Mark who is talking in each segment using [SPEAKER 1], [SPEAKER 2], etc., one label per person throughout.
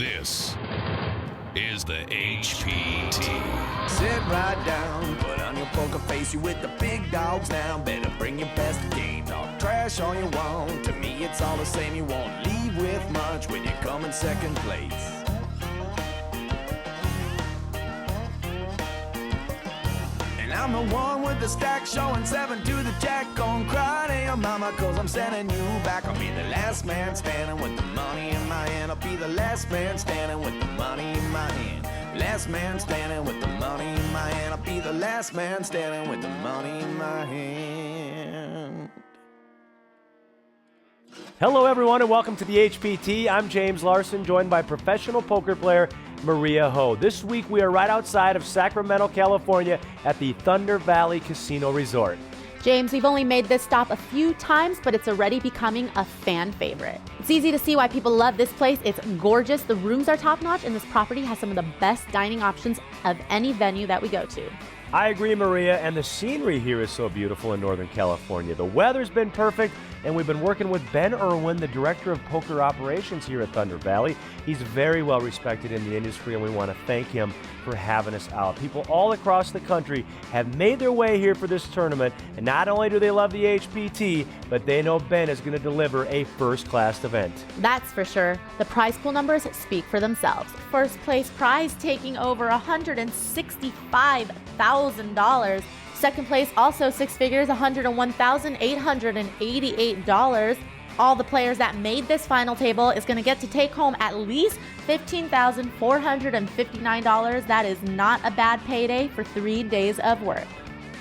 [SPEAKER 1] This is the HPT.
[SPEAKER 2] Sit right down, put on your poker face. You with the big dogs now. Better bring your best game. Talk trash all you want. To me, it's all the same. You won't leave with much when you come in second place. And I'm the one with the stack showing 7 to the jack. Gon' cry to your mama, cause I'm sending you back. I'll be the last man standing with the money in my hand. I'll be the last man standing with the money in my hand. Last man standing with the money in my hand. I'll be the last man standing with the money in my hand.
[SPEAKER 3] Hello, everyone, and welcome to the HPT. I'm James Larson, joined by professional poker player Maria Ho. This week, we are right outside of Sacramento, California, at the Thunder Valley Casino Resort.
[SPEAKER 4] James, we've only made this stop a few times, but it's already becoming a fan favorite. It's easy to see why people love this place. It's gorgeous, the rooms are top-notch, and this property has some of the best dining options of any venue that we go to.
[SPEAKER 3] I agree, Maria, and the scenery here is so beautiful in Northern California. The weather's been perfect, and we've been working with Ben Irwin, the director of poker operations here at Thunder Valley. He's very well respected in the industry, and we want to thank him for having us out. People all across the country have made their way here for this tournament, and not only do they love the HPT, but they know Ben is going to deliver a first-class event.
[SPEAKER 4] That's for sure. The prize pool numbers speak for themselves. First place prize taking over $165,000. Second place, also six figures, $101,888. All the players that made this final table is going to get to take home at least $15,459. That is not a bad payday for 3 days of work.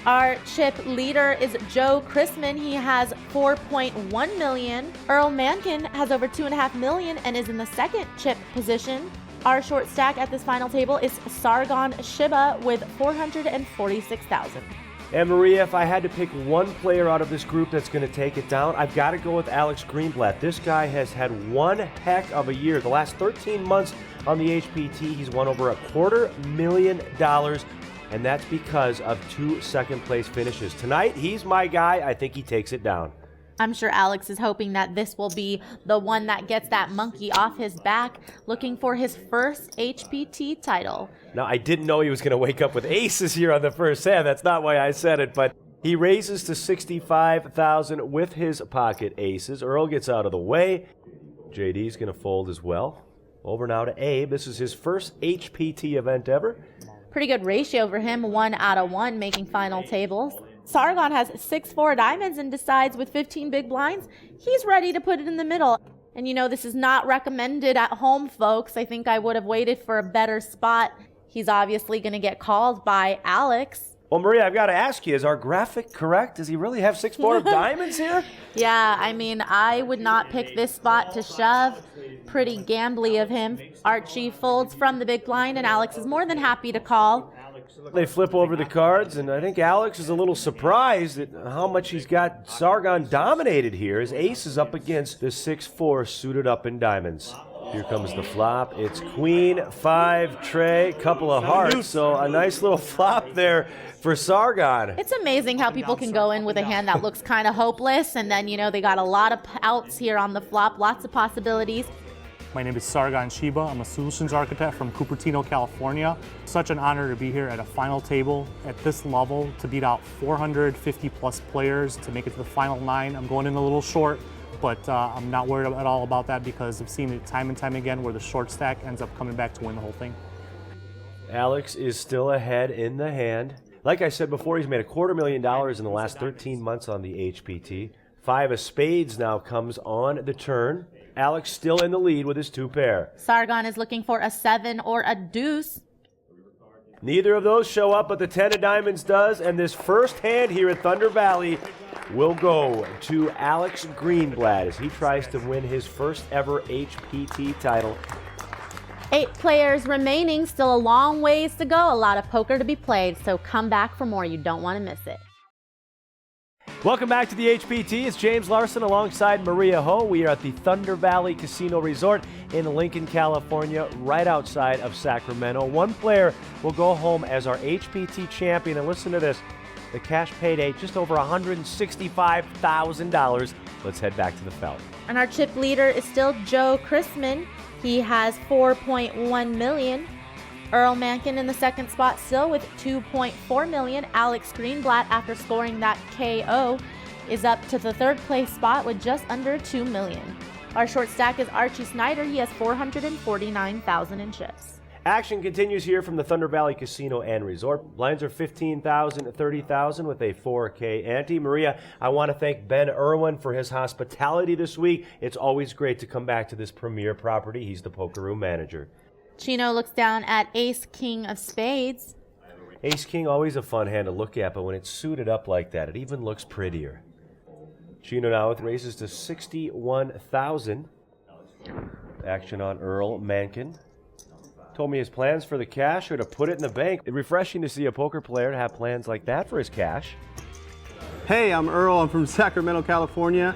[SPEAKER 4] Our chip leader is Joe Chrisman. He has $4.1 million. Earl Mankin has over $2.5 million and is in the second chip position. Our short stack at this final table is Sargon Shiba with $446,000.
[SPEAKER 3] And Maria, if I had to pick one player out of this group that's going to take it down, I've got to go with Alex Greenblatt. This guy has had one heck of a year. The last 13 months on the HPT, he's won over $250,000, and that's because of 2 second-place finishes. Tonight, he's my guy. I think he takes it down.
[SPEAKER 4] I'm sure Alex is hoping that this will be the one that gets that monkey off his back, looking for his first HPT title.
[SPEAKER 3] Now, I didn't know he was going to wake up with aces here on the first hand. That's not why I said it, but he raises to $65,000 with his pocket aces. Earl gets out of the way. JD's going to fold as well. Over now to Abe. This is his first HPT event ever.
[SPEAKER 4] Pretty good ratio for him, 1 out of 1 making final tables. Sargon has 6-4 diamonds and decides with 15 big blinds, he's ready to put it in the middle. And you know, this is not recommended at home, folks. I think I would have waited for a better spot. He's obviously going to get called by Alex.
[SPEAKER 3] Well, Maria, I've got to ask you, is our graphic correct? Does he really have 6-4 of diamonds here?
[SPEAKER 4] Yeah, I mean, I would not pick this spot to shove. Pretty gambly of him. Archie folds from the big blind, and Alex is more than happy to call.
[SPEAKER 3] They flip over the cards, and I think Alex is a little surprised at how much he's got Sargon dominated here. His ace is up against the 6-4 suited up in diamonds. Here comes the flop. It's queen, 5, tray, couple of hearts. So a nice little flop there for Sargon.
[SPEAKER 4] It's amazing how people can go in with a hand that looks kind of hopeless, and then, you know, they got a lot of outs here on the flop, lots of possibilities.
[SPEAKER 5] My name is Sargon Shiba. I'm a solutions architect from Cupertino, California. Such an honor to be here at a final table at this level to beat out 450 plus players to make it to the final 9. I'm going in a little short, but I'm not worried at all about that because I've seen it time and time again where the short stack ends up coming back to win the whole thing.
[SPEAKER 3] Alex is still ahead in the hand. Like I said before, he's made $250,000 in the last 13 months on the HPT. 5 of spades now comes on the turn. Alex still in the lead with his 2 pair.
[SPEAKER 4] Sargon is looking for a 7 or a deuce.
[SPEAKER 3] Neither of those show up, but the 10 of diamonds does, and this first hand here at Thunder Valley will go to Alex Greenblatt as he tries to win his first ever HPT title.
[SPEAKER 4] 8 players remaining, still a long ways to go, a lot of poker to be played, so come back for more. You don't want to miss it.
[SPEAKER 3] Welcome back to the HPT. It's James Larson alongside Maria Ho. We are at the Thunder Valley Casino Resort in Lincoln, California, right outside of Sacramento. One player will go home as our HPT champion, and listen to this, the cash payday just over $165,000. Let's head back to the felt.
[SPEAKER 4] And our chip leader is still Joe Chrisman. He has 4.1 million. Earl Mankin in the second spot still with 2.4 million. Alex Greenblatt, after scoring that KO, is up to the third place spot with just under 2 million. Our short stack is Archie Snyder. He has 449,000 in chips.
[SPEAKER 3] Action continues here from the Thunder Valley Casino and Resort. Blinds are 15,000, 30,000 with a 4K ante. Maria, I want to thank Ben Irwin for his hospitality this week. It's always great to come back to this premier property. He's the poker room manager.
[SPEAKER 4] Chino looks down at Ace King of Spades.
[SPEAKER 3] Ace King, always a fun hand to look at, but when it's suited up like that, it even looks prettier. Chino now with raises to 61,000. Action on Earl Mankin. Told me his plans for the cash are to put it in the bank. It's refreshing to see a poker player have plans like that for his cash.
[SPEAKER 6] Hey, I'm Earl. I'm from Sacramento, California.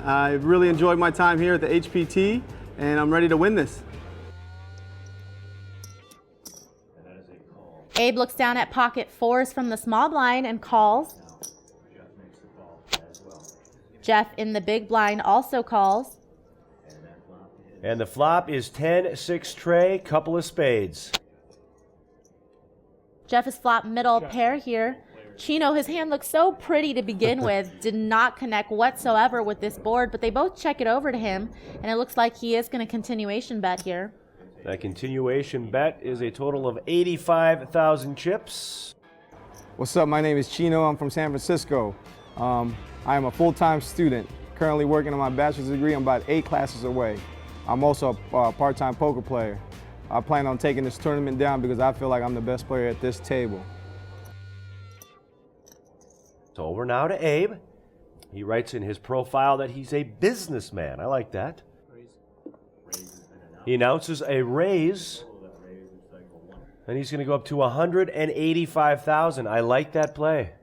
[SPEAKER 6] I really enjoyed my time here at the HPT, and I'm ready to win this.
[SPEAKER 4] Abe looks down at pocket fours from the small blind and calls. Jeff in the big blind also calls.
[SPEAKER 3] And the flop is 10-6 tray, couple of spades.
[SPEAKER 4] Jeff is flop middle pair here. Chino, his hand looks so pretty to begin with, did not connect whatsoever with this board, but they both check it over to him, and it looks like he is going to continuation bet here.
[SPEAKER 3] That continuation bet is a total of 85,000 chips.
[SPEAKER 6] What's up? My name is Chino. I'm from San Francisco. I am a full-time student, currently working on my bachelor's degree. I'm about 8 classes away. I'm also a part-time poker player. I plan on taking this tournament down because I feel like I'm the best player at this table.
[SPEAKER 3] So over now to Abe. He writes in his profile that he's a businessman. I like that. He announces a raise, and he's going to go up to 185,000. I like that play.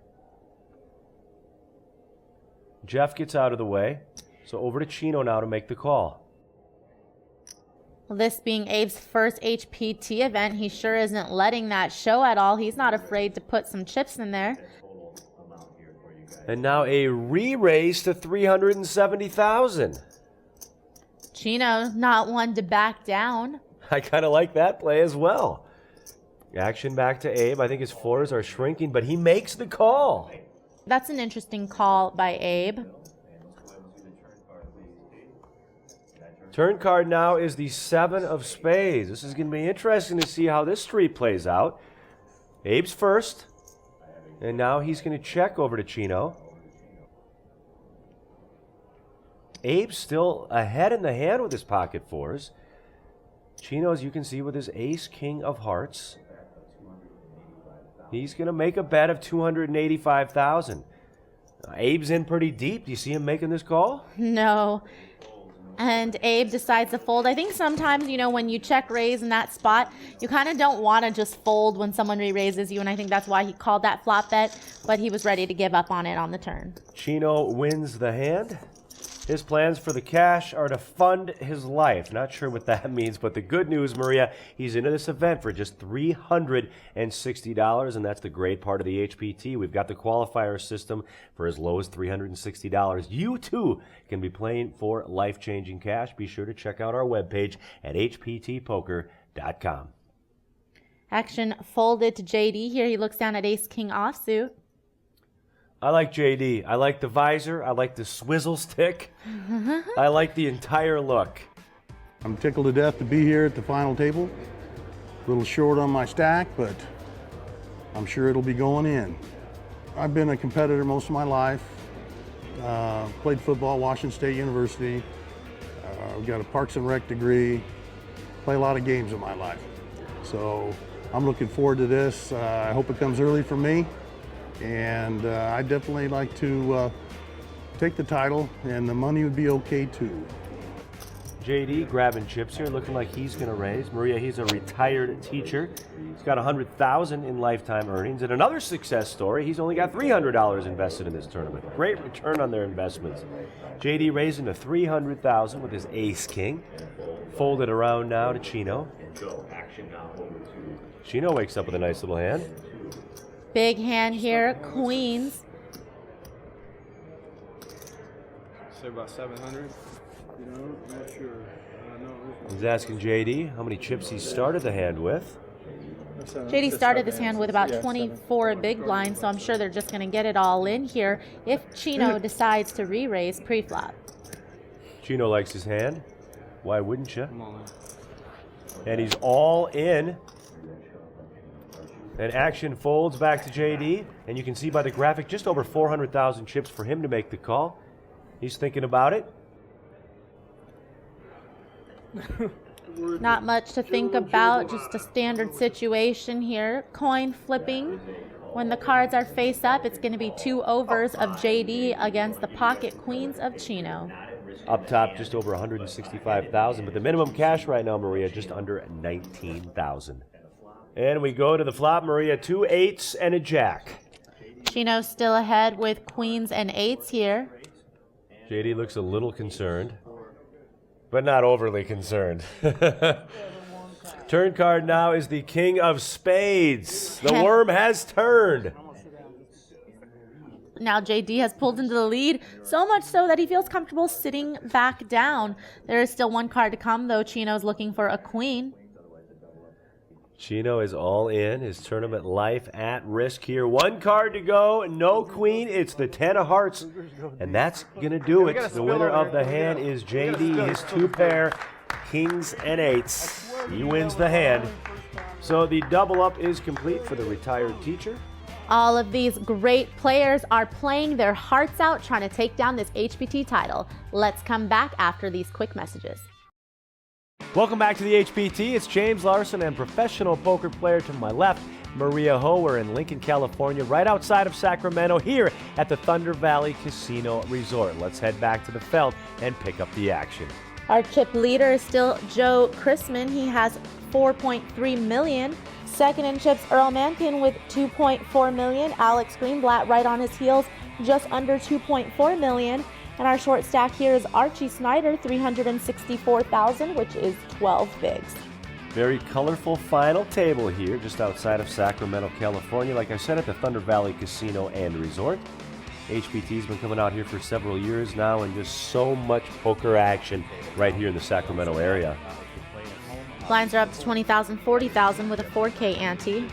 [SPEAKER 3] Jeff gets out of the way, so over to Chino now to make the call.
[SPEAKER 4] Well, this being Abe's first HPT event, he sure isn't letting that show at all. He's not afraid to put some chips in there.
[SPEAKER 3] And now a re-raise to 370,000.
[SPEAKER 4] Chino, not one to back down.
[SPEAKER 3] I kind of like that play as well. Action back to Abe. I think his floors are shrinking, but he makes the call.
[SPEAKER 4] That's an interesting call by Abe.
[SPEAKER 3] Turn card now is the 7 of spades. This is going to be interesting to see how this street plays out. Abe's first, and now he's going to check over to Chino. Abe's still ahead in the hand with his pocket fours. Chino, as you can see, with his ace, king of hearts. He's going to make a bet of 285,000. Abe's in pretty deep. Do you see him making this call?
[SPEAKER 4] No. And Abe decides to fold. I think sometimes, when you check raise in that spot, you kind of don't want to just fold when someone re-raises you, and I think that's why he called that flop bet, but he was ready to give up on it on the turn.
[SPEAKER 3] Chino wins the hand. His plans for the cash are to fund his life. Not sure what that means, but the good news, Maria, he's into this event for just $360, and that's the great part of the HPT. We've got the qualifier system for as low as $360. You, too, can be playing for life-changing cash. Be sure to check out our webpage at hptpoker.com.
[SPEAKER 4] Action folded to JD here. He looks down at ace-king offsuit.
[SPEAKER 3] I like JD. I like the visor. I like the swizzle stick. I like the entire look.
[SPEAKER 7] I'm tickled to death to be here at the final table. A little short on my stack, but I'm sure it'll be going in. I've been a competitor most of my life. Played football, Washington State University. I've got a Parks and Rec degree. Play a lot of games in my life. So I'm looking forward to this. I hope it comes early for me. And I'd definitely like to take the title, and the money would be okay too.
[SPEAKER 3] JD grabbing chips here, looking like he's going to raise. Maria, he's a retired teacher. He's got $100,000 in lifetime earnings. And another success story, he's only got $300 invested in this tournament. Great return on their investments. JD raising to $300,000 with his ace-king. Folded around now to Chino. Chino wakes up with a nice little hand.
[SPEAKER 4] Big hand here, queens.
[SPEAKER 8] Say about 700.
[SPEAKER 9] I'm not sure.
[SPEAKER 3] He's asking JD how many chips he started the hand with.
[SPEAKER 4] JD started this hand with about 24 big blinds, so I'm sure they're just going to get it all in here if Chino decides to re-raise pre-flop.
[SPEAKER 3] Chino likes his hand. Why wouldn't you? And he's all in. And action folds back to JD, and you can see by the graphic just over 400,000 chips for him to make the call. He's thinking about it.
[SPEAKER 4] Not much to think about, just a standard situation here. Coin flipping. When the cards are face up, it's going to be 2 overs of JD against the pocket queens of Chino.
[SPEAKER 3] Up top, just over 165,000, but the minimum cash right now, Maria, just under 19,000. And we go to the flop, Maria, 2 8s and a jack.
[SPEAKER 4] Chino still ahead with queens and 8s here.
[SPEAKER 3] JD looks a little concerned, but not overly concerned. Turn card now is the king of spades. The worm has turned.
[SPEAKER 4] Now JD has pulled into the lead, so much so that he feels comfortable sitting back down. There is still 1 card to come, though. Chino's looking for a queen.
[SPEAKER 3] Chino is all in. His tournament life at risk here. 1 card to go. No queen. It's the 10 of hearts. And that's going to do it. The winner of the hand is JD. His 2 pair, kings and 8s. He wins the hand. So the double up is complete for the retired teacher.
[SPEAKER 4] All of these great players are playing their hearts out trying to take down this HPT title. Let's come back after these quick messages.
[SPEAKER 3] Welcome back to the HPT. It's James Larson and professional poker player to my left, Maria Ho. We're in Lincoln, California, right outside of Sacramento, here at the Thunder Valley Casino Resort. Let's head back to the Felt and pick up the action.
[SPEAKER 4] Our chip leader is still Joe Chrisman. He has 4.3 million. Second in chips, Earl Mankin with 2.4 million. Alex Greenblatt right on his heels, just under 2.4 million. And our short stack here is Archie Snyder, 364,000, which is 12 bigs.
[SPEAKER 3] Very colorful final table here, just outside of Sacramento, California. Like I said, at the Thunder Valley Casino and Resort. HPT's been coming out here for several years now, and just so much poker action right here in the Sacramento area.
[SPEAKER 4] Blinds are up to 20,000, 40,000 with a 4K ante.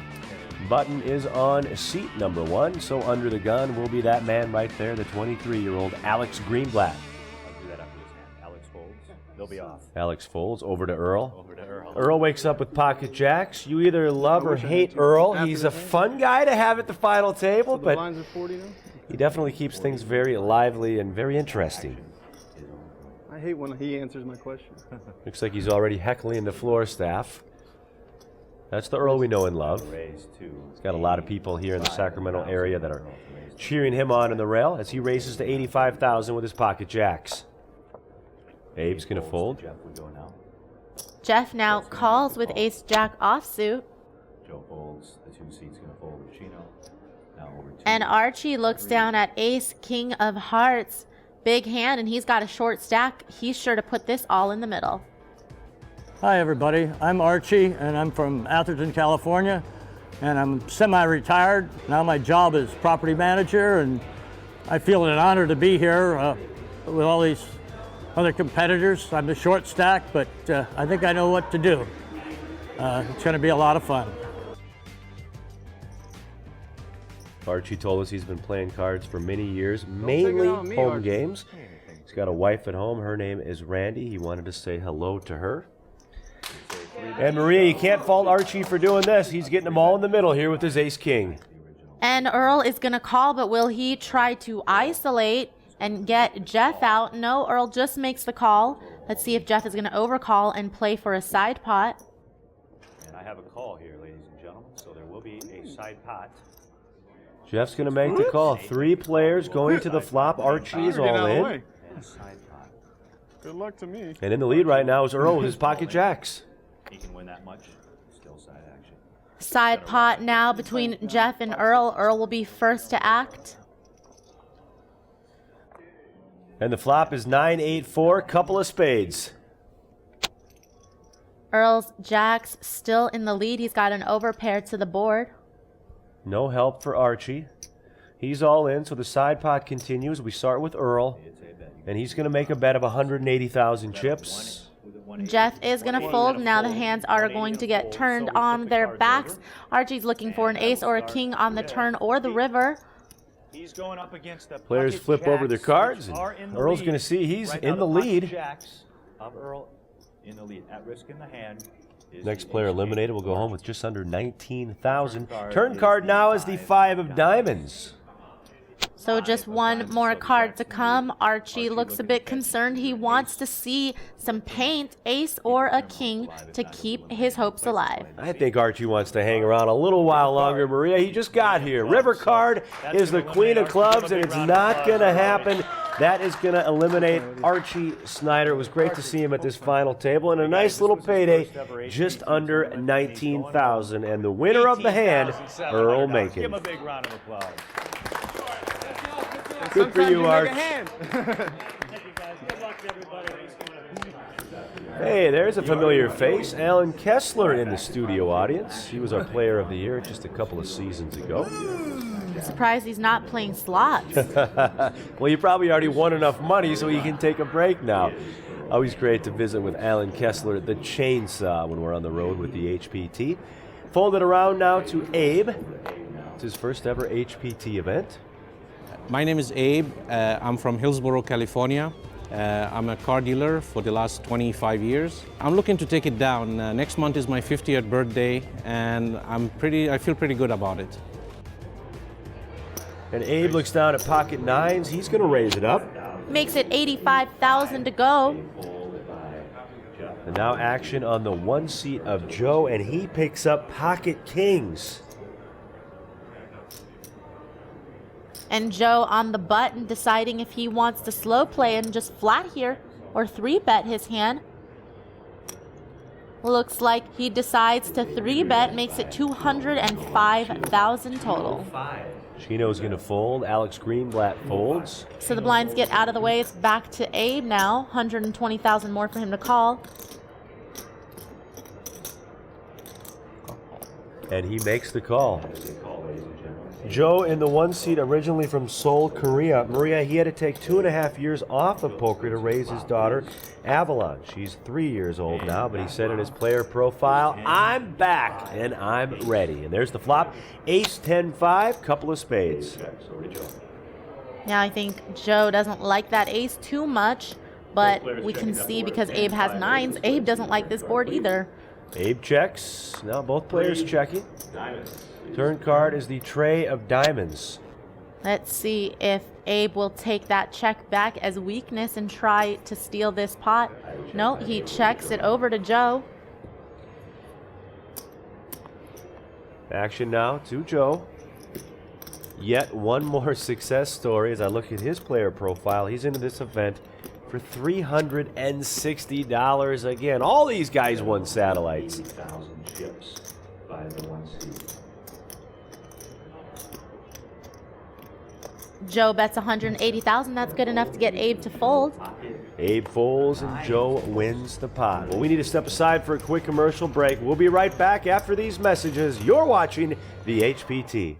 [SPEAKER 3] Button is on seat number 1, so under the gun will be that man right there, the 23-year-old Alex Greenblatt. I'll do that after this hand. Alex folds. They'll be off. Alex folds over to Earl. Earl wakes up with pocket jacks. You either love or hate Earl. He's a fun guy to have at the final table, but he definitely keeps things very lively and very interesting.
[SPEAKER 8] I hate when he answers my question.
[SPEAKER 3] Looks like he's already heckling the floor staff. That's the Earl we know and love. He's got a lot of people here in the Sacramento area that are cheering him on in the rail as he races to 85,000 with his pocket jacks. Abe's going to fold.
[SPEAKER 4] Jeff now calls with ace-jack offsuit.
[SPEAKER 9] Joe folds. The 2 seats going to fold with Chino. Now over 2.
[SPEAKER 4] And Archie looks down at ace-king of hearts. Big hand, and he's got a short stack. He's sure to put this all in the middle.
[SPEAKER 10] Hi everybody, I'm Archie and I'm from Atherton, California, and I'm semi-retired. Now my job is property manager, and I feel an honor to be here with all these other competitors. I'm the short stack, but I think I know what to do. It's going to be a lot of fun.
[SPEAKER 3] Archie told us he's been playing cards for many years, mainly home games. He's got a wife at home. Her name is Randy. He wanted to say hello to her. And Maria, you can't fault Archie for doing this. He's getting them all in the middle here with his ace-king.
[SPEAKER 4] And Earl is going to call, but will he try to isolate and get Jeff out? No, Earl just makes the call. Let's see if Jeff is going to overcall and play for a side pot.
[SPEAKER 3] And I have a call here, ladies and gentlemen, so there will be a side pot. Jeff's going to make the call. 3 players going to the flop. Archie is all in.
[SPEAKER 8] Good luck to me.
[SPEAKER 3] And in the lead right now is Earl with his pocket jacks.
[SPEAKER 9] He can win that much. Still side action.
[SPEAKER 4] Side pot now between Jeff and Earl. Earl will be first to act.
[SPEAKER 3] And the flop is 9-8-4, couple of spades.
[SPEAKER 4] Earl's jacks still in the lead. He's got an overpair to the board.
[SPEAKER 3] No help for Archie. He's all in, so the side pot continues. We start with Earl, and he's going to make a bet of 180,000 chips.
[SPEAKER 4] Jeff is going to fold. Now the hands are going to get turned on their backs. Archie's looking for an ace or a king on the turn or the river.
[SPEAKER 11] He's going up against the
[SPEAKER 3] Players flip over their cards, and Earl's going to see he's in the lead.
[SPEAKER 9] Jacks of Earl in the lead. At risk in the hand.
[SPEAKER 3] Next player eliminated will go home with just under 19,000. Turn card now is the 5 of diamonds.
[SPEAKER 4] So just one more card to come. Archie looks a bit concerned. He wants to see some paint, ace or a king, to keep his hopes alive.
[SPEAKER 3] I think Archie wants to hang around a little while longer, Maria. He just got here. River card is the queen of clubs, and it's not going to happen. That is going to eliminate Archie Snyder. It was great to see him at this final table, and a nice little payday, just under 19,000. And the winner of the hand, Earl Mencken.
[SPEAKER 11] Give him a big round of applause.
[SPEAKER 3] Good for you, Arch. Hey, there's a familiar face. Alan Kessler in the studio audience. He was our player of the year just a couple of seasons ago.
[SPEAKER 4] I'm surprised he's not playing slots.
[SPEAKER 3] Well, you probably already won enough money so you can take a break now. Always great to visit with Alan Kessler, the chainsaw, when we're on the road with the HPT. Fold it around now to Abe. It's his first ever HPT event.
[SPEAKER 12] My name is Abe. I'm from Hillsborough, California. I'm a car dealer for the last 25 years. I'm looking to take it down. Next month is my 50th birthday, and I feel pretty good about it.
[SPEAKER 3] And Abe looks down at pocket nines. He's going to raise it up.
[SPEAKER 4] Makes it 85,000 to go.
[SPEAKER 3] And now action on the one seat of Joe, and he picks up pocket kings.
[SPEAKER 4] And Joe on the button, deciding if he wants to slow play and just flat here or 3-bet his hand. Looks like he decides to 3-bet, makes it 205,000 total.
[SPEAKER 3] Chino's going to fold. Alex Greenblatt folds.
[SPEAKER 4] So the blinds get out of the way. It's back to Abe now. 120,000 more for him to call.
[SPEAKER 3] And he makes the call. Joe in the one seat, originally from Seoul, Korea. Maria, he had to take 2.5 years off of poker to raise his daughter, Avalon. She's 3 years old now, but he said in his player profile, "I'm back and I'm ready." And there's the flop. Ace 10-5, couple of spades.
[SPEAKER 4] Now I think Joe doesn't like that ace too much, but we can see because Abe has nines, Abe doesn't like this board either.
[SPEAKER 3] Abe checks. Now both players checking. Turn card is the tray of diamonds.
[SPEAKER 4] Let's see if Abe will take that check back as weakness and try to steal this pot. No, he checks it over to Joe.
[SPEAKER 3] Action now to Joe. Yet one more success story as I look at his player profile. He's into this event for $360 again. All these guys won satellites.
[SPEAKER 9] Chips by the one seed.
[SPEAKER 4] Joe bets 180,000. That's good enough to get Abe to fold.
[SPEAKER 3] Abe folds and Joe wins the pot. Well, we need to step aside for a quick commercial break. We'll be right back after these messages. You're watching the HPT.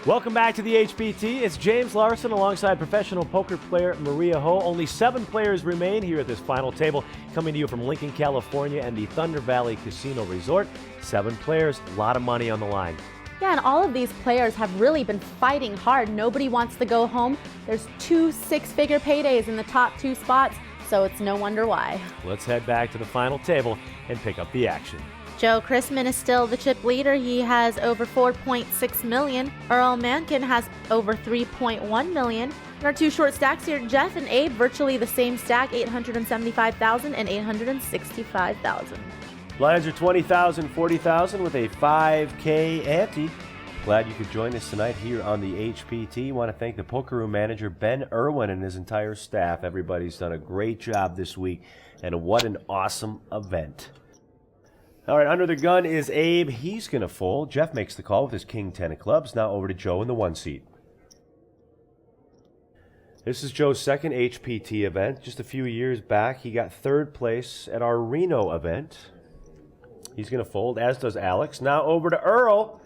[SPEAKER 3] Welcome back to the HPT. It's James Larson alongside professional poker player Maria Ho. Only 7 players remain here at this final table, coming to you from Lincoln, California and the Thunder Valley Casino Resort. 7 players, a lot of money on the line.
[SPEAKER 4] Yeah, and all of these players have really been fighting hard. Nobody wants to go home. There's 2 six-figure paydays in the top 2 spots, so it's no wonder why.
[SPEAKER 3] Let's head back to the final table and pick up the action.
[SPEAKER 4] Joe Chrisman is still the chip leader. He has over 4.6 million. Earl Mencken has over 3.1 million. And our 2 short stacks here, Jeff and Abe, virtually the same stack, 875,000 and 865,000.
[SPEAKER 3] Blinds are 20,000, 40,000 with a 5K ante. Glad you could join us tonight here on the HPT. Want to thank the poker room manager, Ben Irwin, and his entire staff. Everybody's done a great job this week, and what an awesome event. All right, under the gun is Abe. He's going to fold. Jeff makes the call with his king 10 of clubs. Now over to Joe in the one seat. This is Joe's second HPT event. Just a few years back, he got 3rd place at our Reno event. He's going to fold, as does Alex. Now over to Earl.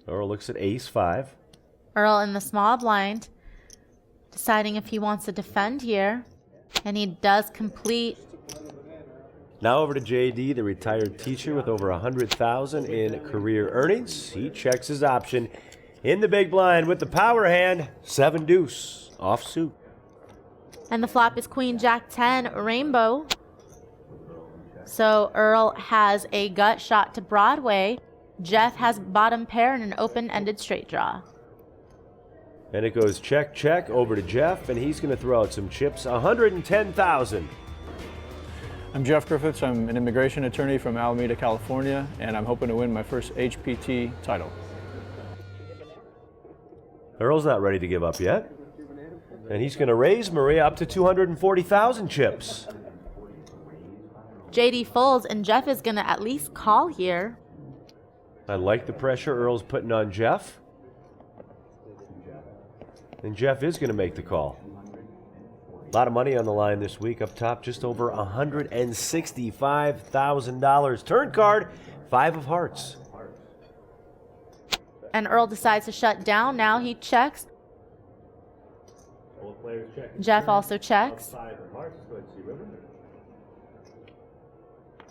[SPEAKER 3] Earl looks at ace 5.
[SPEAKER 4] Earl in the small blind, deciding if he wants to defend here. And he does complete.
[SPEAKER 3] Now over to JD, the retired teacher with over $100,000 in career earnings. He checks his option in the big blind with the power hand, 7 deuce, offsuit.
[SPEAKER 4] And the flop is Queen Jack 10 rainbow. So Earl has a gut shot to Broadway. Jeff has bottom pair and an open-ended straight draw.
[SPEAKER 3] And it goes check, check over to Jeff, and he's going to throw out some chips, $110,000.
[SPEAKER 13] I'm Jeff Griffiths. I'm an immigration attorney from Alameda, California, and I'm hoping to win my first HPT title.
[SPEAKER 3] Earl's not ready to give up yet. And he's going to raise Maria up to 240,000 chips.
[SPEAKER 4] JD folds, and Jeff is going to at least call here.
[SPEAKER 3] I like the pressure Earl's putting on Jeff. And Jeff is going to make the call. A lot of money on the line this week. Up top, just over $165,000. Turn card, 5 of hearts.
[SPEAKER 4] And Earl decides to shut down. Now he checks. Jeff also checks.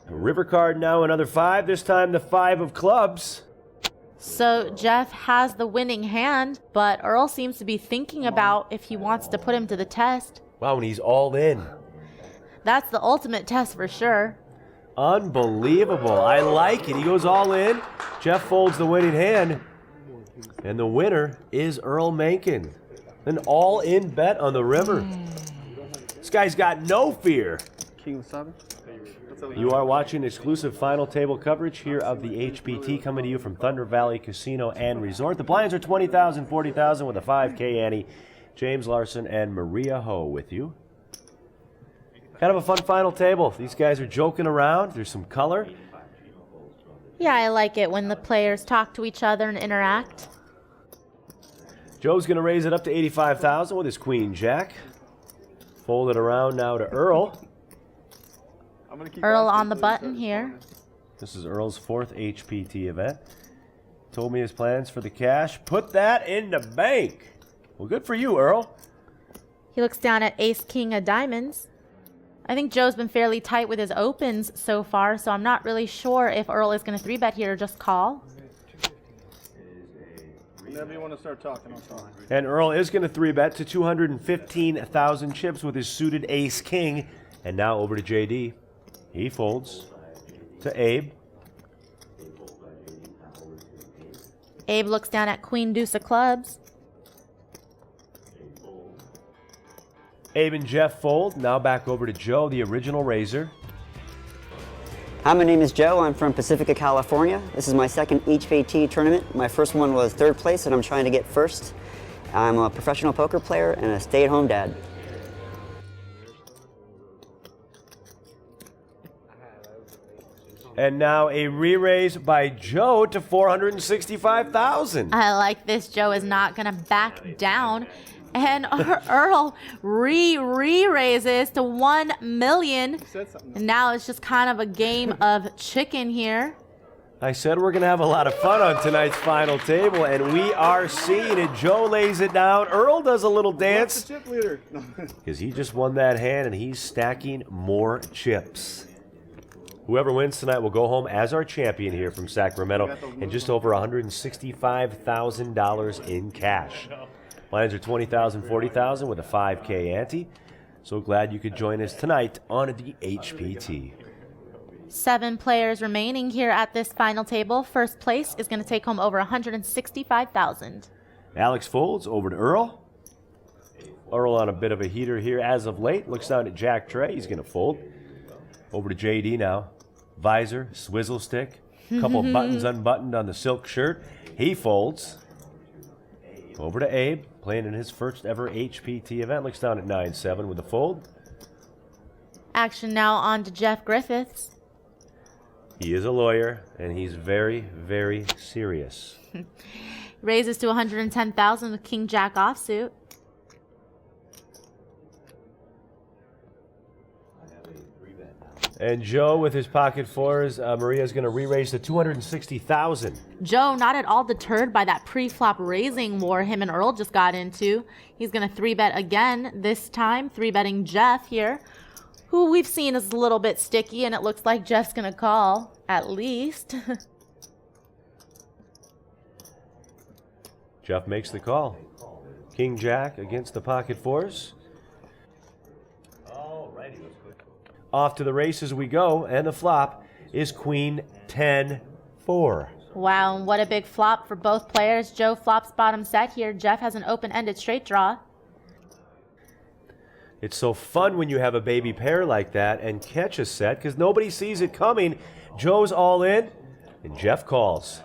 [SPEAKER 3] River card now, another 5. This time the 5 of clubs.
[SPEAKER 4] So Jeff has the winning hand, but Earl seems to be thinking about if he wants to put him to the test.
[SPEAKER 3] Wow, and he's all in.
[SPEAKER 4] That's the ultimate test for sure.
[SPEAKER 3] Unbelievable. I like it. He goes all in. Jeff folds the winning hand. And the winner is Earl Mencken. An all-in bet on the river. This guy's got no fear.
[SPEAKER 8] King Wasabi?
[SPEAKER 3] You are watching exclusive final table coverage here of the HPT, coming to you from Thunder Valley Casino and Resort. The blinds are 20,000, 40,000 with a 5K ante. James Larson and Maria Ho with you. Kind of a fun final table. These guys are joking around. There's some color.
[SPEAKER 4] Yeah, I like it when the players talk to each other and interact.
[SPEAKER 3] Joe's going to raise it up to 85,000 with his Queen Jack. Fold it around now to Earl.
[SPEAKER 4] Earl on the button here.
[SPEAKER 3] This is Earl's 4th HPT event. Told me his plans for the cash. Put that in the bank. Well, good for you, Earl.
[SPEAKER 4] He looks down at ace king of diamonds. I think Joe's been fairly tight with his opens so far, so I'm not really sure if Earl is going to 3-bet here or just call.
[SPEAKER 8] Whenever you want to start talking, I'll talk.
[SPEAKER 3] And Earl is going to 3-bet to 215,000 chips with his suited ace king. And now over to JD. He folds to Abe.
[SPEAKER 4] Abe looks down at queen deuce of clubs.
[SPEAKER 3] Abe and Jeff fold. Now back over to Joe, the original raiser.
[SPEAKER 14] Hi, my name is Joe. I'm from Pacifica, California. This is my second HPT tournament. My first one was 3rd place, and I'm trying to get 1st. I'm a professional poker player and a stay-at-home dad.
[SPEAKER 3] And now a re-raise by Joe to 465,000.
[SPEAKER 4] I like this. Joe is not going to back down. And Earl re-raises to 1 million. And now it's just kind of a game of chicken here.
[SPEAKER 3] I said we're going to have a lot of fun on tonight's final table, and we are seeing it. Joe lays it down. Earl does a little dance because he just won that hand, and he's stacking more chips. Whoever wins tonight will go home as our champion here from Sacramento and just over $165,000 in cash. Lines are 20,000, 40,000 with a 5K ante. So glad you could join us tonight on the HPT.
[SPEAKER 4] 7 players remaining here at this final table. First place is going to take home over $165,000.
[SPEAKER 3] Alex folds over to Earl. Earl on a bit of a heater here as of late. Looks down at Jack Trey. He's going to fold. Over to JD now. Visor, swizzle stick, couple buttons unbuttoned on the silk shirt. He folds. Over to Abe, playing in his first ever HPT event. Looks down at 9-7 with a fold.
[SPEAKER 4] Action now on to Jeff Griffiths.
[SPEAKER 3] He is a lawyer, and he's very, very serious.
[SPEAKER 4] Raises to 110,000 with King Jack offsuit.
[SPEAKER 3] And Joe with his pocket fours. Maria's going to re-raise to $260,000.
[SPEAKER 4] Joe, not at all deterred by that pre-flop raising war him and Earl just got into. He's going to 3-bet again, this time 3-betting Jeff here, who we've seen is a little bit sticky, and it looks like Jeff's going to call, at least.
[SPEAKER 3] Jeff makes the call. King Jack against the pocket fours. Off to the races we go, and the flop is Queen 10-4.
[SPEAKER 4] Wow, and what a big flop for both players. Joe flops bottom set here. Jeff has an open-ended straight draw.
[SPEAKER 3] It's so fun when you have a baby pair like that and catch a set because nobody sees it coming. Joe's all in, and Jeff calls.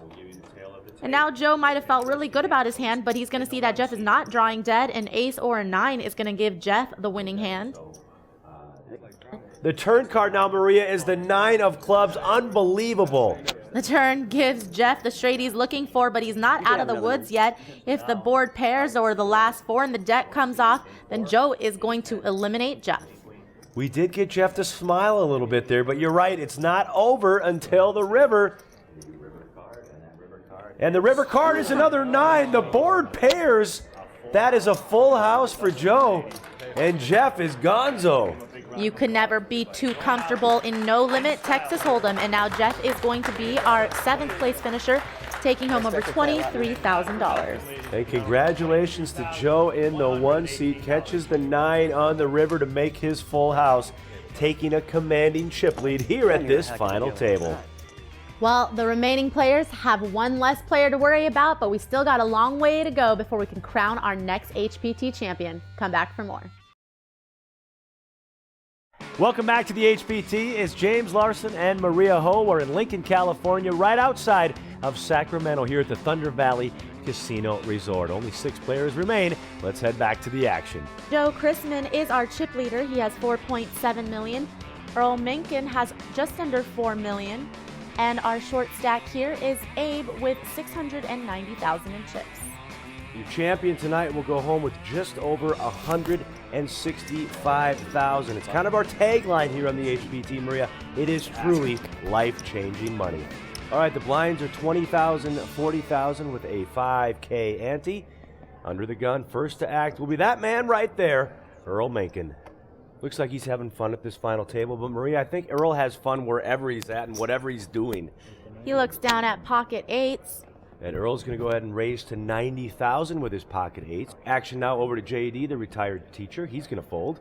[SPEAKER 4] And now Joe might have felt really good about his hand, but he's going to see that Jeff is not drawing dead. An ace or a 9 is going to give Jeff the winning hand.
[SPEAKER 3] The turn card now, Maria, is the 9 of clubs. Unbelievable.
[SPEAKER 4] The turn gives Jeff the straight he's looking for, but he's not out of the woods yet. If the board pairs or the last 4 in the deck comes off, then Joe is going to eliminate Jeff.
[SPEAKER 3] We did get Jeff to smile a little bit there, but you're right, it's not over until the river. And the river card is another 9. The board pairs. That is a full house for Joe. And Jeff is gonzo.
[SPEAKER 4] You could never be too comfortable in No Limit Texas Hold'em. And now Jeff is going to be our 7th place finisher, taking home over $23,000.
[SPEAKER 3] And congratulations to Joe in the 1 seat. Catches the 9 on the river to make his full house, taking a commanding chip lead here at this final table.
[SPEAKER 4] Well, the remaining players have one less player to worry about, but we still got a long way to go before we can crown our next HPT champion. Come back for more.
[SPEAKER 3] Welcome back to the HPT. It's James Larson and Maria Ho. We're in Lincoln, California, right outside of Sacramento here at the Thunder Valley Casino Resort. Only 6 players remain. Let's head back to the action.
[SPEAKER 4] Joe Chrisman is our chip leader. He has $4.7 million. Earl Mencken has just under $4 million. And our short stack here is Abe with $690,000 in chips.
[SPEAKER 3] Your champion tonight will go home with just over $165,000. It's kind of our tagline here on the HPT, Maria. It is truly life-changing money. All right, the blinds are $20,000, $40,000 with a $5K ante. Under the gun, first to act will be that man right there, Earl Mencken. Looks like he's having fun at this final table, but Maria, I think Earl has fun wherever he's at and whatever he's doing.
[SPEAKER 4] He looks down at pocket 8s.
[SPEAKER 3] And Earl's going to go ahead and raise to $90,000 with his pocket 8s. Action now over to JD, the retired teacher. He's going to fold.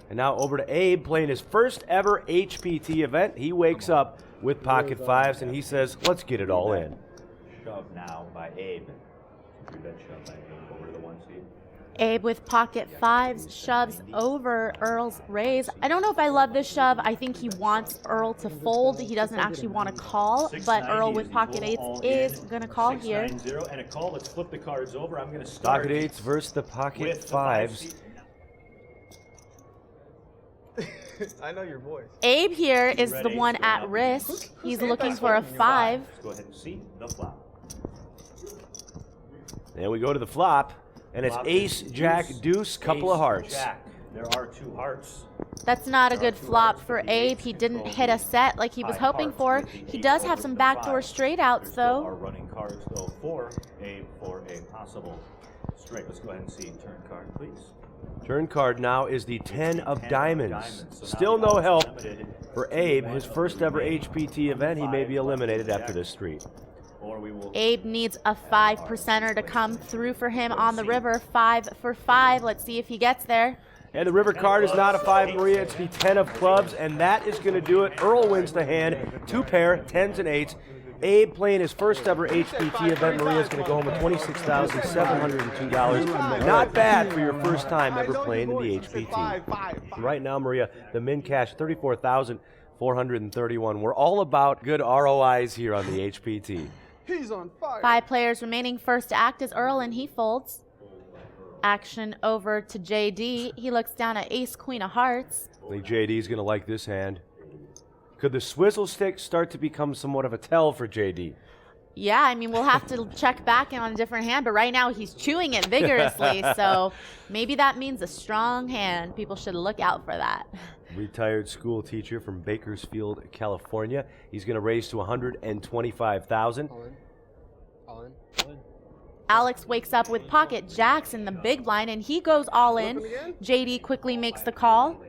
[SPEAKER 3] And now over to Abe, playing his first ever HPT event. He wakes up with pocket 5s, and he says, let's get it all in.
[SPEAKER 9] Shove now by Abe. 3-bet shove by Abe over to the 1 seed.
[SPEAKER 4] Abe with pocket 5s shoves over Earl's raise. I don't know if I love this shove. I think he wants Earl to fold. He doesn't actually want to call, but Earl with pocket 8s is going to call here.
[SPEAKER 11] 690 and a call. Let's flip the cards over. I'm going to start.
[SPEAKER 3] Pocket 8s versus the pocket 5s.
[SPEAKER 6] I know your voice.
[SPEAKER 4] Abe here is the one at risk. He's looking for a 5.
[SPEAKER 11] Let's go ahead and see the flop.
[SPEAKER 3] And we go to the flop. And it's ace, jack, deuce, couple of hearts.
[SPEAKER 11] Jack. There are 2 hearts.
[SPEAKER 4] That's not a good flop for Abe. He didn't hit a set like he was hoping for. He does have some backdoor straight outs, though.
[SPEAKER 11] Our running cards go for Abe for a possible straight. Let's go ahead and see. Turn card, please.
[SPEAKER 3] Turn card now is the 10 of diamonds. Still no help for Abe. His first ever HPT event. He may be eliminated after this street.
[SPEAKER 4] Abe needs a 5%er to come through for him on the river. 5 for 5. Let's see if he gets there.
[SPEAKER 3] And the river card is not a 5, Maria. It's the 10 of clubs, and that is going to do it. Earl wins the hand. 2 pair, 10s and 8s. Abe playing his first ever HPT event. Maria's going to go home with $26,702. Not bad for your first time ever playing in the HPT. Right now, Maria, the min cash, $34,431. We're all about good ROIs here on the HPT.
[SPEAKER 6] He's on fire.
[SPEAKER 4] 5 players remaining. First to act is Earl, and he folds. Action over to JD. He looks down at ace, queen of hearts.
[SPEAKER 3] I think JD's going to like this hand. Could the swizzle stick start to become somewhat of a tell for JD?
[SPEAKER 4] Yeah, I mean, we'll have to check back on a different hand, but right now he's chewing it vigorously, so maybe that means a strong hand. People should look out for that.
[SPEAKER 3] Retired school teacher from Bakersfield, California. He's going to raise to $125,000.
[SPEAKER 4] Alex wakes up with pocket jacks in the big blind, and he goes all in. JD quickly makes the call.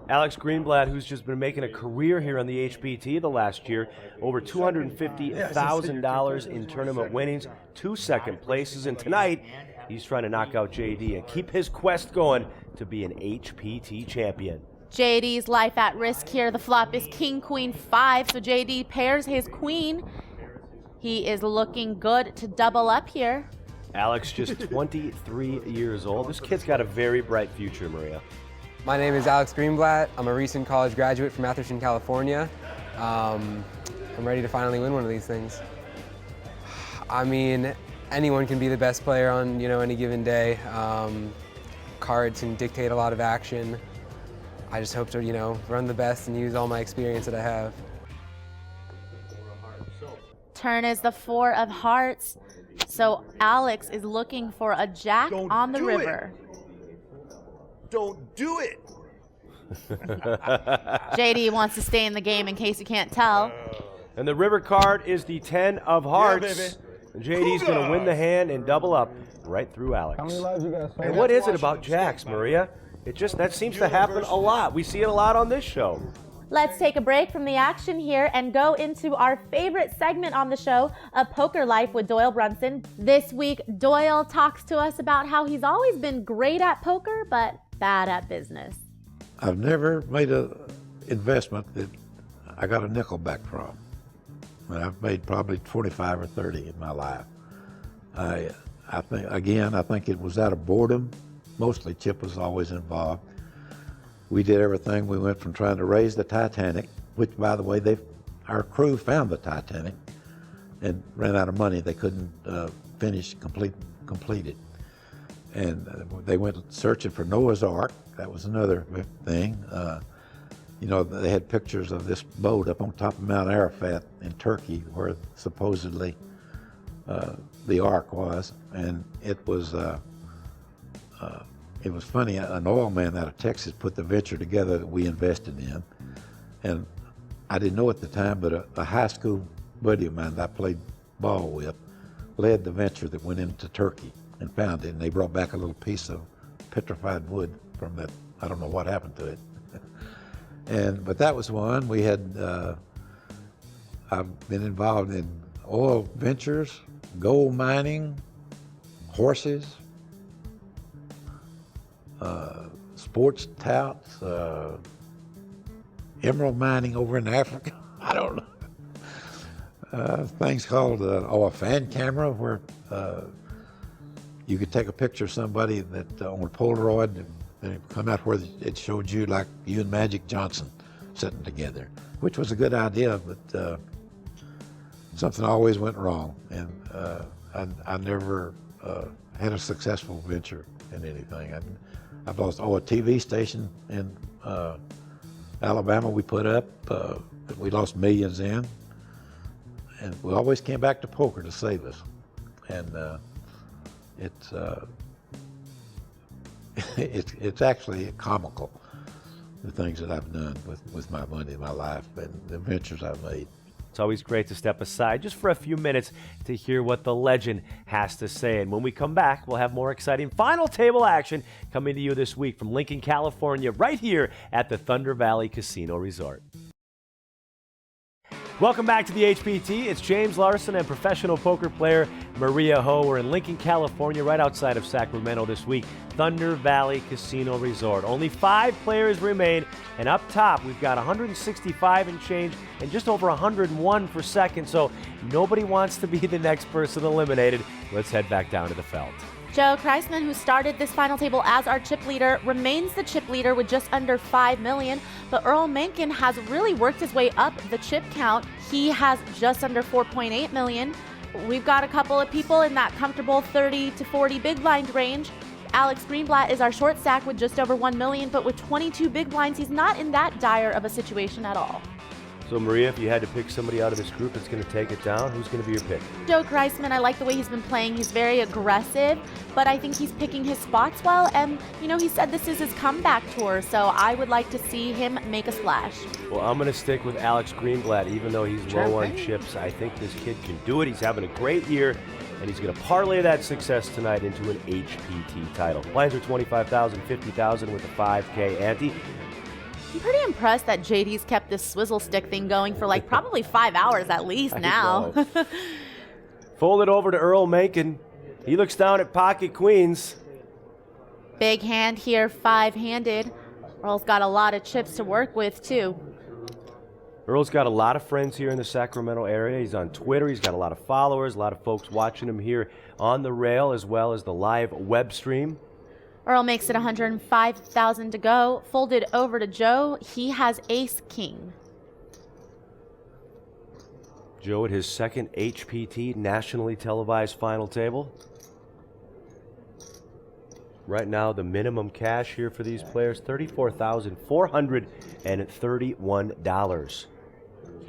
[SPEAKER 3] Alex Greenblatt, who's just been making a career here on the HPT the last year, over $250,000 in tournament winnings, 2 second places, and tonight he's trying to knock out JD and keep his quest going to be an HPT champion.
[SPEAKER 4] JD's life at risk here. The flop is King Queen 5, so JD pairs his queen. He is looking good to double up here.
[SPEAKER 3] Alex, just 23 years old. This kid's got a very bright future, Maria.
[SPEAKER 15] My name is Alex Greenblatt. I'm a recent college graduate from Atherton, California. I'm ready to finally win one of these things. I mean, anyone can be the best player on any given day. Cards can dictate a lot of action. I just hope to run the best and use all my experience that I have.
[SPEAKER 4] Turn is the 4 of hearts. So Alex is looking for a jack on the river.
[SPEAKER 2] Don't do it.
[SPEAKER 4] JD wants to stay in the game in case you can't tell.
[SPEAKER 3] And the river card is the 10 of hearts. And JD's going to win the hand and double up right through Alex.
[SPEAKER 6] How many lives you guys?
[SPEAKER 3] And what is it about jacks, Maria? That seems to happen a lot. We see it a lot on this show.
[SPEAKER 4] Let's take a break from the action here and go into our favorite segment on the show, A Poker Life with Doyle Brunson. This week, Doyle talks to us about how he's always been great at poker, but bad at business.
[SPEAKER 16] I've never made an investment that I got a nickel back from. I've made probably 25 or 30 in my life. I think it was out of boredom. Mostly Chip was always involved. We did everything. We went from trying to raise the Titanic, which, by the way, our crew found the Titanic and ran out of money. They couldn't complete it. And they went searching for Noah's Ark. That was another thing. They had pictures of this boat up on top of Mount Arafat in Turkey, where supposedly the Ark was. And it was funny, an oil man out of Texas put the venture together that we invested in. And I didn't know at the time, but a high school buddy of mine that I played ball with led the venture that went into Turkey and found it. And they brought back a little piece of petrified wood from that. I don't know what happened to it. But that was one. We had, I've been involved in oil ventures, gold mining, horses, sports touts, emerald mining over in Africa. I don't know. Things called a fan camera, where you could take a picture of somebody that on a Polaroid and it come out where it showed you like you and Magic Johnson sitting together, which was a good idea, but something always went wrong, and I never had a successful venture in anything. I've lost a TV station in Alabama we put up that we lost millions in, and we always came back to poker to save us. And it's actually comical, the things that I've done with my money in my life and the ventures I've made.
[SPEAKER 3] It's always great to step aside just for a few minutes to hear what the legend has to say. And when we come back, we'll have more exciting final table action coming to you this week from Lincoln, California, right here at the Thunder Valley Casino Resort. Welcome back to the HPT. It's James Larson and professional poker player Maria Ho. We're in Lincoln, California, right outside of Sacramento this week. Thunder Valley Casino Resort. Only 5 players remain, and up top we've got 165 and change and just over 101 for second, so nobody wants to be the next person eliminated. Let's head back down to the felt.
[SPEAKER 4] Joe Kreisman, who started this final table as our chip leader, remains the chip leader with just under $5 million, but Earl Mencken has really worked his way up the chip count. He has just under $4.8 million. We've got a couple of people in that comfortable 30 to 40 big blind range. Alex Greenblatt is our short stack with just over $1 million, but with 22 big blinds, he's not in that dire of a situation at all.
[SPEAKER 3] So, Maria, if you had to pick somebody out of this group that's going to take it down, who's going to be your pick?
[SPEAKER 4] Joe Kreisman, I like the way he's been playing. He's very aggressive, but I think he's picking his spots well. And, you know, he said this is his comeback tour, so I would like to see him make a splash.
[SPEAKER 3] Well, I'm going to stick with Alex Greenblatt. Even though he's low on chips, I think this kid can do it. He's having a great year, and he's going to parlay that success tonight into an HPT title. Lines are $25,000, $50,000 with a 5K ante.
[SPEAKER 4] I'm pretty impressed that JD's kept this swizzle stick thing going for like probably 5 hours at least now.
[SPEAKER 3] Fold it over to Earl Mencken. He looks down at pocket queens.
[SPEAKER 4] Big hand here, 5-handed. Earl's got a lot of chips to work with too.
[SPEAKER 3] Earl's got a lot of friends here in the Sacramento area. He's on Twitter. He's got a lot of followers, a lot of folks watching him here on the rail as well as the live web stream.
[SPEAKER 4] Earl makes it $105,000 to go. Folded over to Joe. He has ace-king.
[SPEAKER 3] Joe at his second HPT nationally televised final table. Right now, the minimum cash here for these players, $34,431.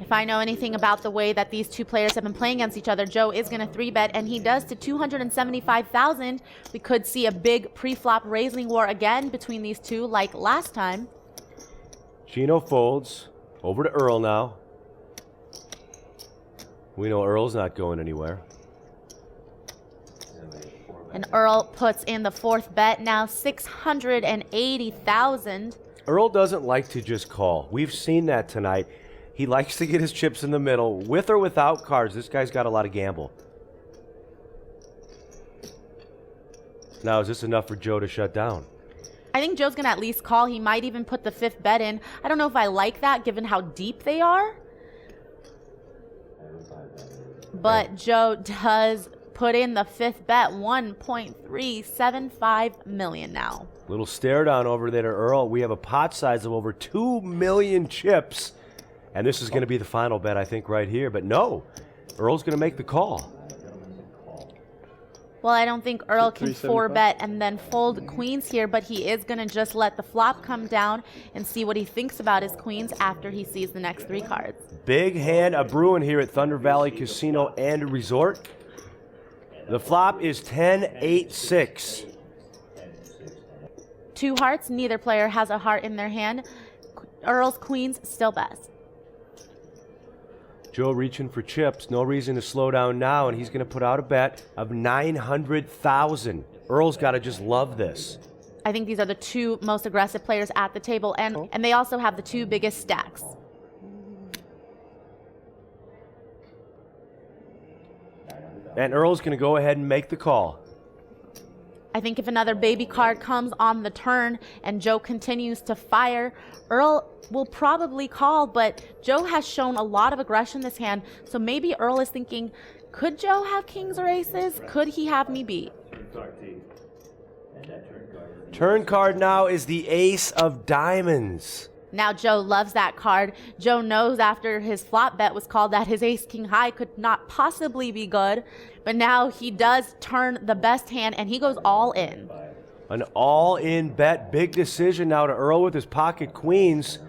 [SPEAKER 4] If I know anything about the way that these two players have been playing against each other, Joe is going to 3-bet, and he does to $275,000. We could see a big pre-flop raising war again between these two like last time.
[SPEAKER 3] Chino folds. Over to Earl now. We know Earl's not going anywhere.
[SPEAKER 4] And Earl puts in the fourth bet, now $680,000.
[SPEAKER 3] Earl doesn't like to just call. We've seen that tonight. He likes to get his chips in the middle, with or without cards. This guy's got a lot of gamble. Now, is this enough for Joe to shut down?
[SPEAKER 4] I think Joe's going to at least call. He might even put the fifth bet in. I don't know if I like that, given how deep they are. But Joe does put in the fifth bet, $1.375 million now.
[SPEAKER 3] Little stare down over there to Earl. We have a pot size of over 2 million chips. And this is going to be the final bet, I think, right here. But no, Earl's going to make the call.
[SPEAKER 4] Well, I don't think Earl can 4-bet and then fold queens here, but he is going to just let the flop come down and see what he thinks about his queens after he sees the next three cards.
[SPEAKER 3] Big hand a brewing here at Thunder Valley Casino and Resort. The flop is 10-8-6.
[SPEAKER 4] Two hearts. Neither player has a heart in their hand. Earl's queens still best.
[SPEAKER 3] Joe reaching for chips. No reason to slow down now, and he's going to put out a bet of $900,000. Earl's got to just love this.
[SPEAKER 4] I think these are the two most aggressive players at the table, and they also have the two biggest stacks.
[SPEAKER 3] And Earl's going to go ahead and make the call.
[SPEAKER 4] I think if another baby card comes on the turn and Joe continues to fire, Earl will probably call, but Joe has shown a lot of aggression this hand, so maybe Earl is thinking, could Joe have kings or aces? Could he have me beat?
[SPEAKER 3] Turn card now is the ace of diamonds.
[SPEAKER 4] Now Joe loves that card. Joe knows after his flop bet was called that his ace-king high could not possibly be good, but now he does turn the best hand and he goes all in.
[SPEAKER 3] An all-in bet. Big decision now to Earl with his pocket queens,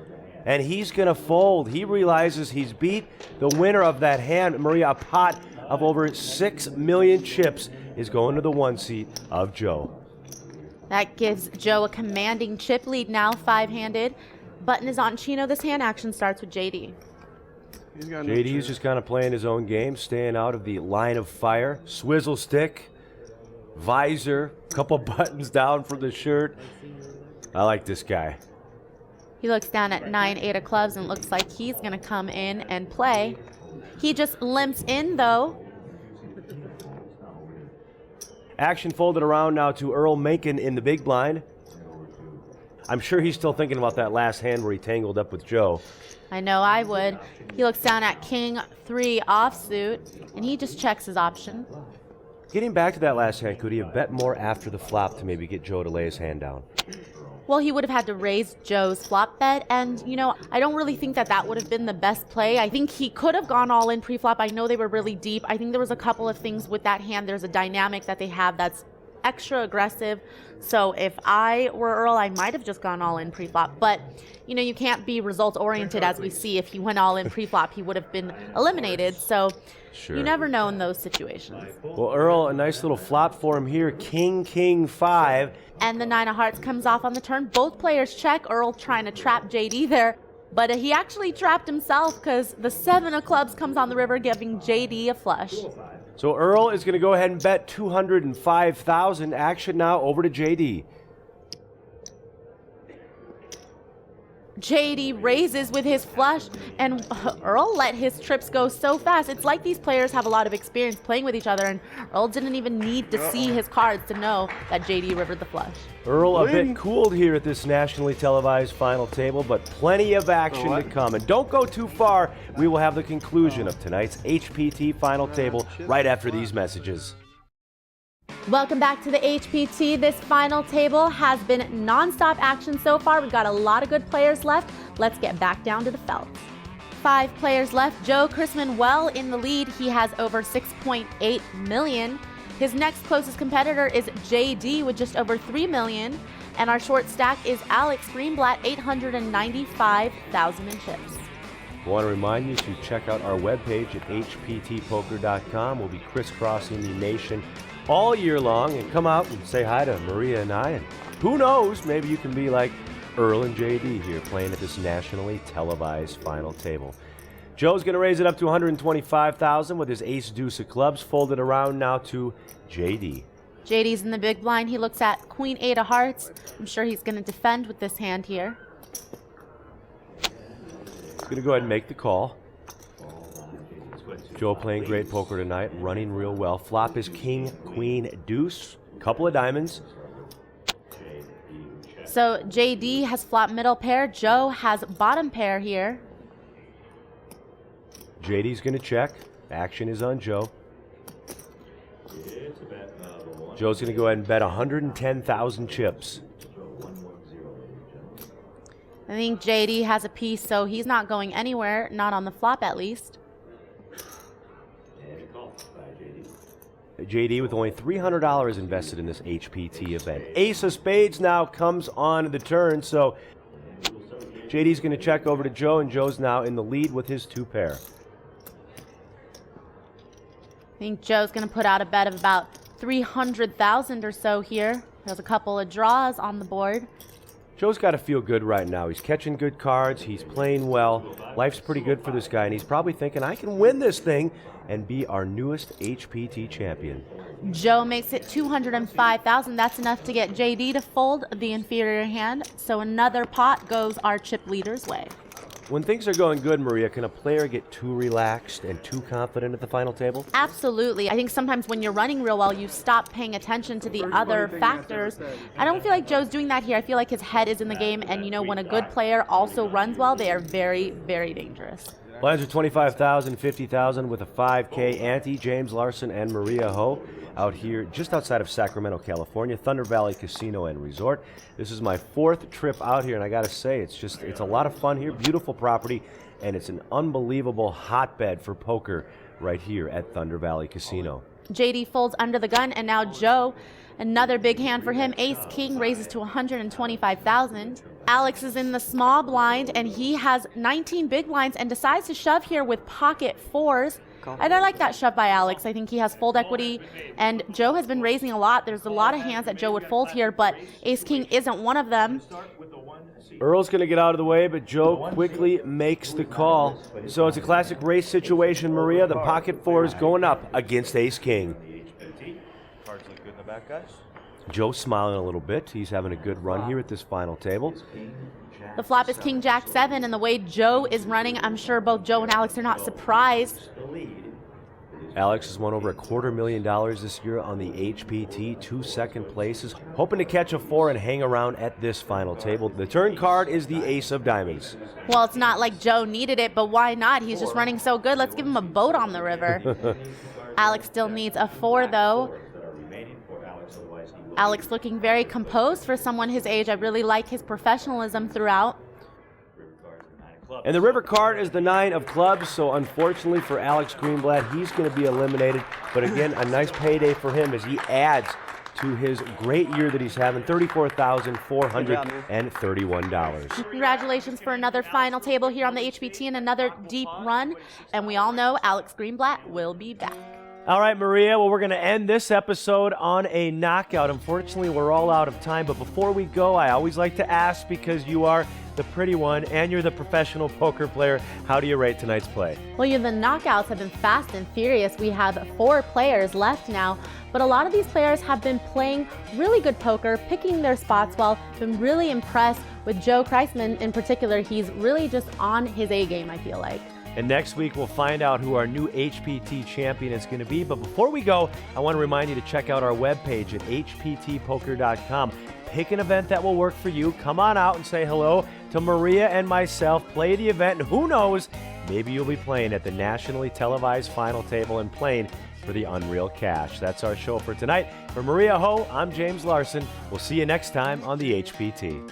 [SPEAKER 3] and he's going to fold. He realizes he's beat the winner of that hand. Maria, a pot of over 6 million chips is going to the one seat of Joe.
[SPEAKER 4] That gives Joe a commanding chip lead now, 5-handed. Button is on Chino. This hand action starts with JD.
[SPEAKER 3] JD's just kind of playing his own game, staying out of the line of fire. Swizzle stick, visor, couple buttons down from the shirt. I like this guy.
[SPEAKER 4] He looks down at 9-8 of clubs and looks like he's going to come in and play. He just limps in, though.
[SPEAKER 3] Action folded around now to Earl Mencken in the big blind. I'm sure he's still thinking about that last hand where he tangled up with Joe.
[SPEAKER 4] I know I would. He looks down at King 3 offsuit, and he just checks his option.
[SPEAKER 3] Getting back to that last hand, could he have bet more after the flop to maybe get Joe to lay his hand down?
[SPEAKER 4] Well, he would have had to raise Joe's flop bet, and, you know, I don't really think that that would have been the best play. I think he could have gone all in pre-flop. I know they were really deep. I think there was a couple of things with that hand. There's a dynamic that they have that's extra aggressive. So if I were Earl, I might have just gone all in pre-flop. But, you know, you can't be result-oriented, as we see. If he went all in pre-flop, he would have been eliminated. So you never know in those situations.
[SPEAKER 3] Well, Earl, a nice little flop for him here. King, king, 5.
[SPEAKER 4] And the 9 of hearts comes off on the turn. Both players check. Earl trying to trap JD there. But he actually trapped himself because the 7 of clubs comes on the river, giving JD a flush.
[SPEAKER 3] So Earl is going to go ahead and bet $205,000. Action now over to JD.
[SPEAKER 4] JD raises with his flush, and Earl let his trips go so fast. It's like these players have a lot of experience playing with each other, and Earl didn't even need to see his cards to know that JD rivered the flush.
[SPEAKER 3] Earl a bit cooled here at this nationally televised final table, but plenty of action to come. And don't go too far. We will have the conclusion of tonight's HPT final table right after these messages.
[SPEAKER 4] Welcome back to the HPT. This final table has been nonstop action so far. We've got a lot of good players left. Let's get back down to the felt. 5 players left. Joe Chrisman well in the lead. He has over 6.8 million. His next closest competitor is JD with just over 3 million. And our short stack is Alex Greenblatt, 895,000 in chips.
[SPEAKER 3] I want to remind you to check out our webpage at hptpoker.com. We'll be crisscrossing the nation all year long, and come out and say hi to Maria and I, and who knows, maybe you can be like Earl and JD here playing at this nationally televised final table. Joe's going to raise it up to $125,000 with his ace deuce of clubs, folded around now to JD.
[SPEAKER 4] JD's in the big blind. He looks at queen 8 of hearts. I'm sure he's going to defend with this hand here.
[SPEAKER 3] He's going to go ahead and make the call. Joe playing great poker tonight, running real well. Flop is king, queen, deuce, couple of diamonds.
[SPEAKER 4] So JD has flop middle pair. Joe has bottom pair here.
[SPEAKER 3] JD's going to check. Action is on Joe. Joe's going to go ahead and bet 110,000 chips.
[SPEAKER 4] I think JD has a piece, so he's not going anywhere, not on the flop at least.
[SPEAKER 3] JD with only $300 invested in this HPT event. Ace of spades now comes on the turn, so JD's going to check over to Joe, and Joe's now in the lead with his 2 pair.
[SPEAKER 4] I think Joe's going to put out a bet of about 300,000 or so here. There's a couple of draws on the board.
[SPEAKER 3] Joe's got to feel good right now. He's catching good cards. He's playing well. Life's pretty good for this guy, and he's probably thinking, I can win this thing and be our newest HPT champion.
[SPEAKER 4] Joe makes it 205,000. That's enough to get JD to fold the inferior hand. So another pot goes our chip leader's way.
[SPEAKER 3] When things are going good, Maria, can a player get too relaxed and too confident at the final table?
[SPEAKER 4] Absolutely. I think sometimes when you're running real well, you stop paying attention to the other factors. I don't feel like Joe's doing that here. I feel like his head is in the game, and you know, when a good player also runs well, they are very, very dangerous.
[SPEAKER 3] Blinds are 25,000, 50,000 with a 5K ante. James Larson and Maria Ho out here just outside of Sacramento, California, Thunder Valley Casino and Resort. This is my 4th trip out here, and I got to say, it's a lot of fun here. Beautiful property, and it's an unbelievable hotbed for poker right here at Thunder Valley Casino.
[SPEAKER 4] JD folds under the gun, and now Joe, another big hand for him. Ace King raises to 125,000. Alex is in the small blind, and he has 19 big blinds and decides to shove here with pocket 4s. And I like that shove by Alex. I think he has fold equity, and Joe has been raising a lot. There's a lot of hands that Joe would fold here, but Ace King isn't one of them.
[SPEAKER 3] Earl's going to get out of the way, but Joe quickly makes the call. So it's a classic race situation, Maria. The pocket 4 is going up against Ace King.
[SPEAKER 8] Cards look good in the back, guys.
[SPEAKER 3] Joe's smiling a little bit. He's having a good run here at this final table.
[SPEAKER 4] The flop is King Jack 7, and the way Joe is running, I'm sure both Joe and Alex are not surprised.
[SPEAKER 3] Alex has won over $250,000 this year on the HPT, 2 second places, hoping to catch a 4 and hang around at this final table. The turn card is the Ace of Diamonds.
[SPEAKER 4] Well, it's not like Joe needed it, but why not? He's just running so good. Let's give him a boat on the river. Alex still needs a 4, though. Alex looking very composed for someone his age. I really like his professionalism throughout.
[SPEAKER 3] And the river card is the 9 of clubs, so unfortunately for Alex Greenblatt, he's going to be eliminated. But again, a nice payday for him as he adds to his great year that he's having, $34,431.
[SPEAKER 4] Congratulations for another final table here on the HPT and another deep run. And we all know Alex Greenblatt will be back.
[SPEAKER 3] All right, Maria, well, we're going to end this episode on a knockout. Unfortunately, we're all out of time, but before we go, I always like to ask, because you are the pretty one and you're the professional poker player, how do you rate tonight's play?
[SPEAKER 4] Well, the knockouts have been fast and furious. We have 4 players left now, but a lot of these players have been playing really good poker, picking their spots well. Been really impressed with Joe Kreisman in particular. He's really just on his A game, I feel like.
[SPEAKER 3] And next week, we'll find out who our new HPT champion is going to be. But before we go, I want to remind you to check out our webpage at hptpoker.com. Pick an event that will work for you. Come on out and say hello to Maria and myself. Play the event, and who knows, maybe you'll be playing at the nationally televised final table and playing for the Unreal Cash. That's our show for tonight. For Maria Ho, I'm James Larson. We'll see you next time on the HPT.